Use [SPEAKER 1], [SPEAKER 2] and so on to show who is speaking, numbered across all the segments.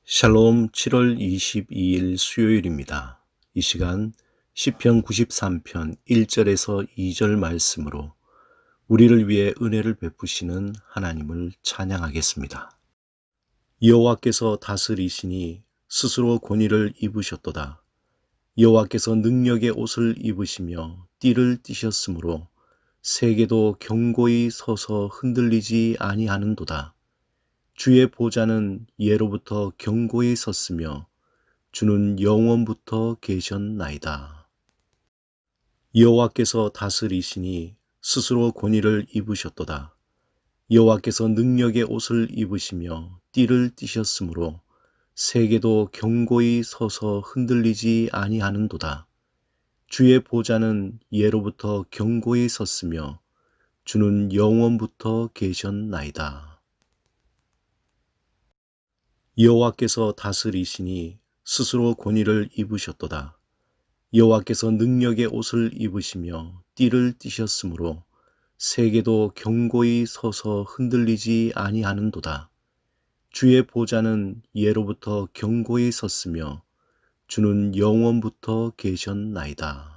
[SPEAKER 1] 샬롬 7월 22일 수요일입니다. 이 시간 시편 93편 1절에서 2절 말씀으로 우리를 위해 은혜를 베푸시는 하나님을 찬양하겠습니다. 여호와께서 다스리시니 스스로 권위를 입으셨도다. 여호와께서 능력의 옷을 입으시며 띠를 띠셨으므로 세계도 견고히 서서 흔들리지 아니하는도다. 주의 보좌는 예로부터 견고히 섰으며 주는 영원부터 계셨나이다. 여호와께서 다스리시니 스스로 권위를 입으셨도다. 여호와께서 능력의 옷을 입으시며 띠를 띠셨으므로 세계도 견고히 서서 흔들리지 아니하는도다. 주의 보좌는 예로부터 견고히 섰으며 주는 영원부터 계셨나이다. 여호와께서 다스리시니 스스로 권위를 입으셨도다. 여호와께서 능력의 옷을 입으시며 띠를 띠셨으므로 세계도 견고히 서서 흔들리지 아니하는도다. 주의 보좌는 예로부터 견고히 섰으며 주는 영원부터 계셨나이다.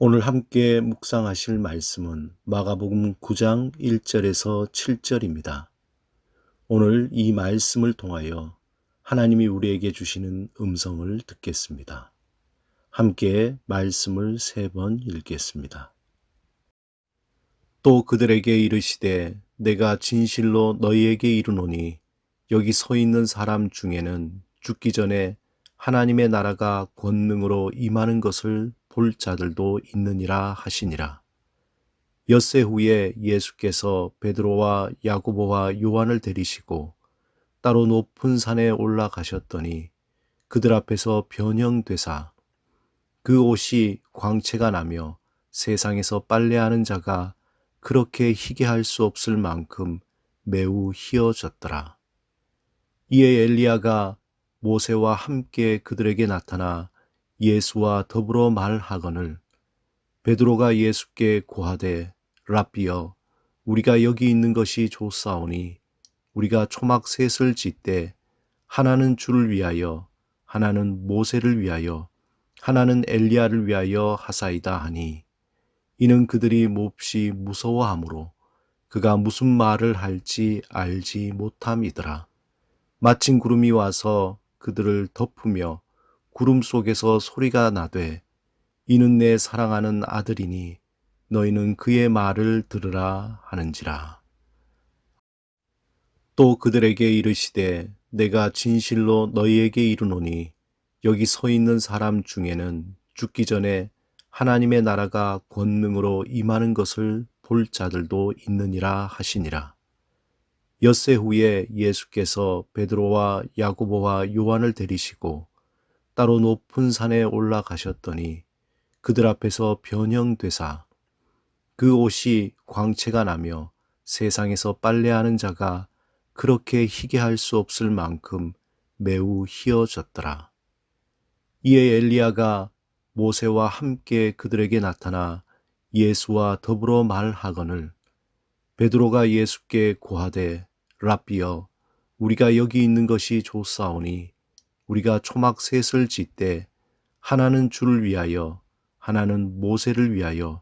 [SPEAKER 1] 오늘 함께 묵상하실 말씀은 마가복음 9장 1절에서 7절입니다. 오늘 이 말씀을 통하여 하나님이 우리에게 주시는 음성을 듣겠습니다. 함께 말씀을 3번 읽겠습니다. 또 그들에게 이르시되 내가 진실로 너희에게 이르노니 여기 서 있는 사람 중에는 죽기 전에 하나님의 나라가 권능으로 임하는 것을 볼 자들도 있느니라 하시니라. 엿새 후에 예수께서 베드로와 야고보와 요한을 데리시고 따로 높은 산에 올라가셨더니 그들 앞에서 변형되사 그 옷이 광채가 나며 세상에서 빨래하는 자가 그렇게 희게 할 수 없을 만큼 매우 희어졌더라. 이에 엘리야가 모세와 함께 그들에게 나타나 예수와 더불어 말하거늘 베드로가 예수께 고하되 랍비여 우리가 여기 있는 것이 좋사오니 우리가 초막 셋을 짓되 하나는 주를 위하여 하나는 모세를 위하여 하나는 엘리야를 위하여 하사이다 하니 이는 그들이 몹시 무서워하므로 그가 무슨 말을 할지 알지 못함이더라. 마침 구름이 와서 그들을 덮으며 구름 속에서 소리가 나되 이는 내 사랑하는 아들이니 너희는 그의 말을 들으라 하는지라. 또 그들에게 이르시되 내가 진실로 너희에게 이르노니 여기 서 있는 사람 중에는 죽기 전에 하나님의 나라가 권능으로 임하는 것을 볼 자들도 있느니라 하시니라. 엿새 후에 예수께서 베드로와 야고보와 요한을 데리시고 따로 높은 산에 올라가셨더니 그들 앞에서 변형되사 그 옷이 광채가 나며 세상에서 빨래하는 자가 그렇게 희게 할 수 없을 만큼 매우 희어졌더라. 이에 엘리야가 모세와 함께 그들에게 나타나 예수와 더불어 말하거늘 베드로가 예수께 고하되 랍비여 우리가 여기 있는 것이 좋사오니 우리가 초막 셋을 짓되 하나는 주를 위하여 하나는 모세를 위하여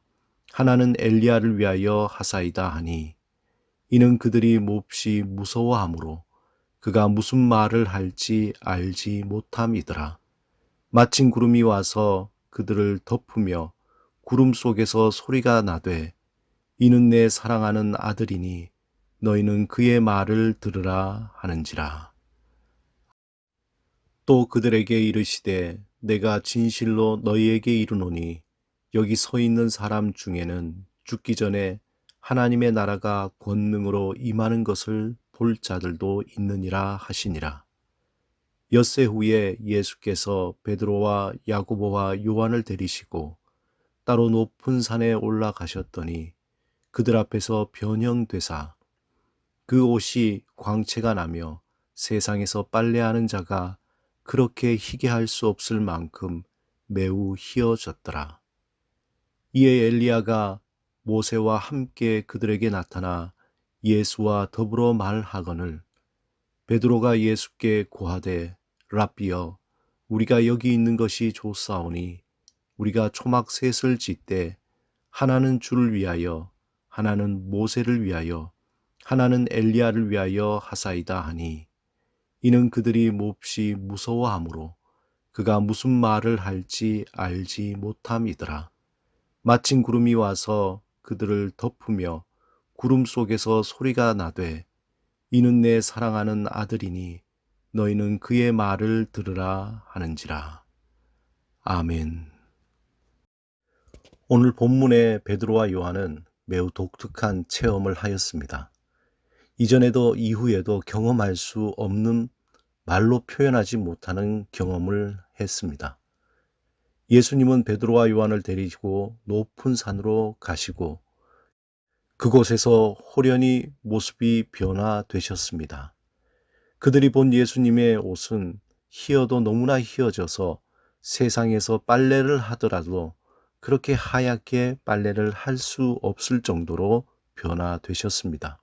[SPEAKER 1] 하나는 엘리야를 위하여 하사이다 하니 이는 그들이 몹시 무서워하므로 그가 무슨 말을 할지 알지 못함이더라. 마침 구름이 와서 그들을 덮으며 구름 속에서 소리가 나되 이는 내 사랑하는 아들이니 너희는 그의 말을 들으라 하는지라. 또 그들에게 이르시되 내가 진실로 너희에게 이르노니 여기 서 있는 사람 중에는 죽기 전에 하나님의 나라가 권능으로 임하는 것을 볼 자들도 있느니라 하시니라. 엿새 후에 예수께서 베드로와 야고보와 요한을 데리시고 따로 높은 산에 올라가셨더니 그들 앞에서 변형되사 그 옷이 광채가 나며 세상에서 빨래하는 자가 그렇게 희게 할 수 없을 만큼 매우 희어졌더라. 이에 엘리야가 모세와 함께 그들에게 나타나 예수와 더불어 말하거늘 베드로가 예수께 고하되 랍비여 우리가 여기 있는 것이 좋사오니 우리가 초막 셋을 짓되 하나는 주를 위하여 하나는 모세를 위하여 하나는 엘리야를 위하여 하사이다 하니 이는 그들이 몹시 무서워하므로 그가 무슨 말을 할지 알지 못함이더라. 마침 구름이 와서 그들을 덮으며 구름 속에서 소리가 나되 이는 내 사랑하는 아들이니 너희는 그의 말을 들으라 하는지라. 아멘. 오늘 본문의 베드로와 요한은 매우 독특한 체험을 하였습니다. 이전에도 이후에도 경험할 수 없는 말로 표현하지 못하는 경험을 했습니다. 예수님은 베드로와 요한을 데리고 높은 산으로 가시고 그곳에서 호련히 모습이 변화되셨습니다. 그들이 본 예수님의 옷은 희어도 너무나 희어져서 세상에서 빨래를 하더라도 그렇게 하얗게 빨래를 할 수 없을 정도로 변화되셨습니다.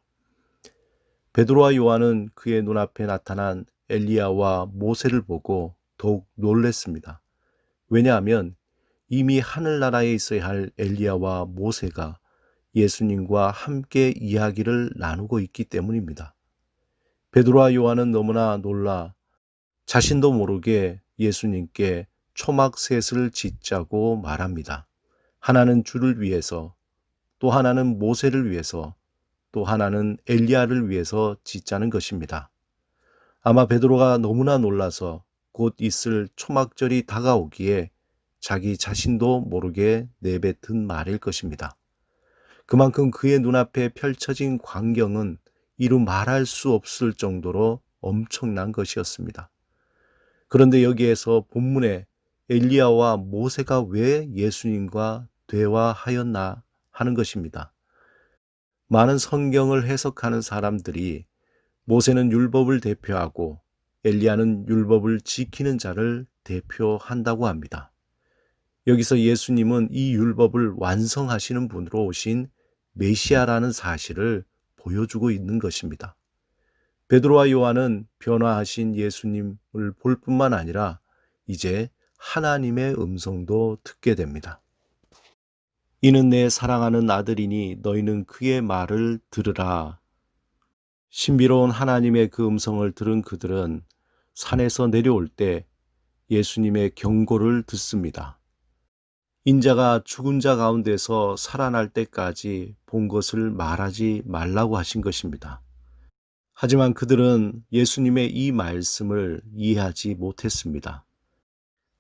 [SPEAKER 1] 베드로와 요한은 그의 눈앞에 나타난 엘리야와 모세를 보고 더욱 놀랐습니다. 왜냐하면 이미 하늘나라에 있어야 할 엘리야와 모세가 예수님과 함께 이야기를 나누고 있기 때문입니다. 베드로와 요한은 너무나 놀라 자신도 모르게 예수님께 초막 셋을 짓자고 말합니다. 하나는 주를 위해서, 또 하나는 모세를 위해서, 또 하나는 엘리야를 위해서 짓자는 것입니다. 아마 베드로가 너무나 놀라서 곧 있을 초막절이 다가오기에 자기 자신도 모르게 내뱉은 말일 것입니다. 그만큼 그의 눈앞에 펼쳐진 광경은 이루 말할 수 없을 정도로 엄청난 것이었습니다. 그런데 여기에서 본문에 엘리야와 모세가 왜 예수님과 대화하였나 하는 것입니다. 많은 성경을 해석하는 사람들이 모세는 율법을 대표하고 엘리야는 율법을 지키는 자를 대표한다고 합니다. 여기서 예수님은 이 율법을 완성하시는 분으로 오신 메시아라는 사실을 보여주고 있는 것입니다. 베드로와 요한은 변화하신 예수님을 볼 뿐만 아니라 이제 하나님의 음성도 듣게 됩니다. 이는 내 사랑하는 아들이니 너희는 그의 말을 들으라. 신비로운 하나님의 그 음성을 들은 그들은 산에서 내려올 때 예수님의 경고를 듣습니다. 인자가 죽은 자 가운데서 살아날 때까지 본 것을 말하지 말라고 하신 것입니다. 하지만 그들은 예수님의 이 말씀을 이해하지 못했습니다.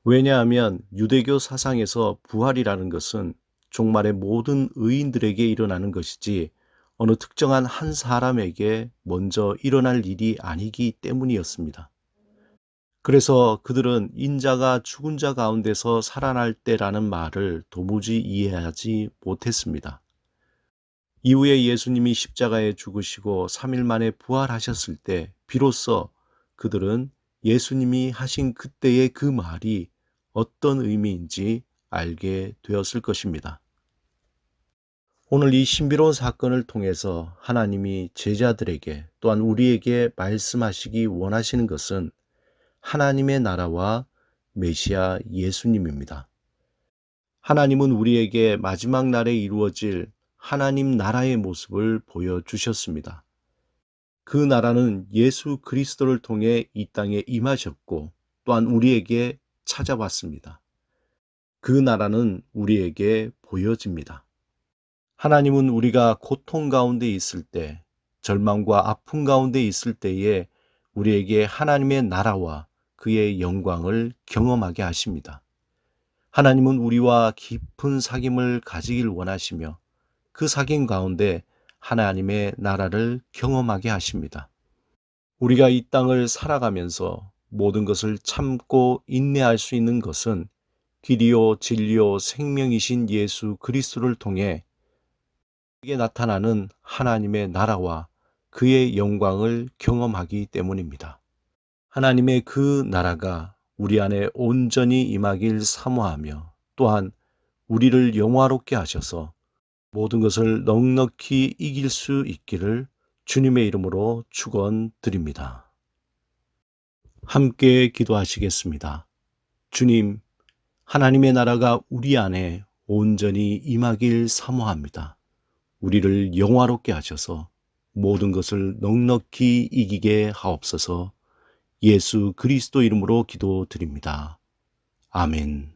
[SPEAKER 1] 왜냐하면 유대교 사상에서 부활이라는 것은 종말의 모든 의인들에게 일어나는 것이지 어느 특정한 한 사람에게 먼저 일어날 일이 아니기 때문이었습니다. 그래서 그들은 인자가 죽은 자 가운데서 살아날 때라는 말을 도무지 이해하지 못했습니다. 이후에 예수님이 십자가에 죽으시고 3일 만에 부활하셨을 때 비로소 그들은 예수님이 하신 그때의 그 말이 어떤 의미인지 알게 되었을 것입니다. 오늘 이 신비로운 사건을 통해서 하나님이 제자들에게 또한 우리에게 말씀하시기 원하시는 것은 하나님의 나라와 메시아 예수님입니다. 하나님은 우리에게 마지막 날에 이루어질 하나님 나라의 모습을 보여주셨습니다. 그 나라는 예수 그리스도를 통해 이 땅에 임하셨고 또한 우리에게 찾아왔습니다. 그 나라는 우리에게 보여집니다. 하나님은 우리가 고통 가운데 있을 때, 절망과 아픔 가운데 있을 때에 우리에게 하나님의 나라와 그의 영광을 경험하게 하십니다. 하나님은 우리와 깊은 사귐을 가지길 원하시며 그 사귐 가운데 하나님의 나라를 경험하게 하십니다. 우리가 이 땅을 살아가면서 모든 것을 참고 인내할 수 있는 것은 길이요 진리요 생명이신 예수 그리스도를 통해 우리에게 나타나는 하나님의 나라와 그의 영광을 경험하기 때문입니다. 하나님의 그 나라가 우리 안에 온전히 임하길 사모하며 또한 우리를 영화롭게 하셔서 모든 것을 넉넉히 이길 수 있기를 주님의 이름으로 축원드립니다. 함께 기도하시겠습니다. 주님, 하나님의 나라가 우리 안에 온전히 임하길 사모합니다. 우리를 영화롭게 하셔서 모든 것을 넉넉히 이기게 하옵소서. 예수 그리스도 이름으로 기도드립니다. 아멘.